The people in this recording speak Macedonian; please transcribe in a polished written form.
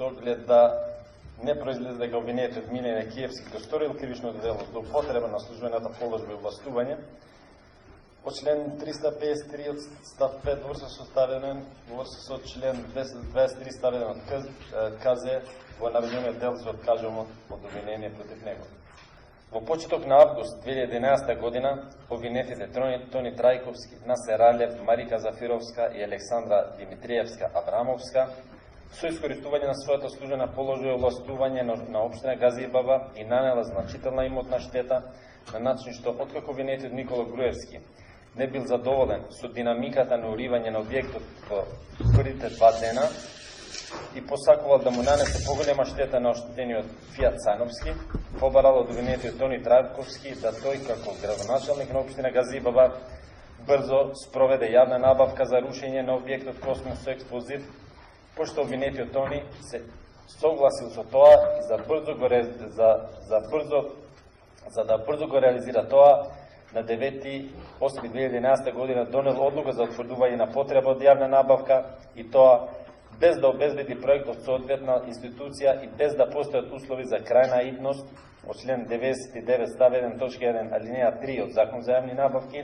со оглед да не произлезе дека обвинетиот Милен Киевски го сторил кривично дело за употреба на службената положба и властување, по член 353 од став 5 врска со член 223 став 1 од КЗ во наведениот дел се откажувам од обвинение против него. Во почеток на август 2011 година обвинетите Тони Трајковски, Насер Алев, Марика Зафировска и Александра Димитриевска Абрамовска со искористување на својата службена положба и властување на општина Газијбава и нанела значителна имотна штета на начин што откако обвинетиот Никола Груевски не бил задоволен со динамиката на уривање на објектот во првите 2 дена и посакувал да му нанесе поголема штета на оштетениот Фијат Сановски, побарал од обвинетиот Тони Трајковски да тој како градоначалник на општина Газијбава брзо спроведе јавна набавка за рушење на објектот Космос Експлозив, пошто обвинетиот Тони се согласил со тоа и за да брзо го реализира тоа, на 9.8.2011 година донел одлука за утврдување на потреба од јавна набавка и тоа без да обезбеди проект од соодветна институција и без да постојат услови за крајна идност од член 99 став 1 точка 1 алинеја 3 од Закон за јавни набавки,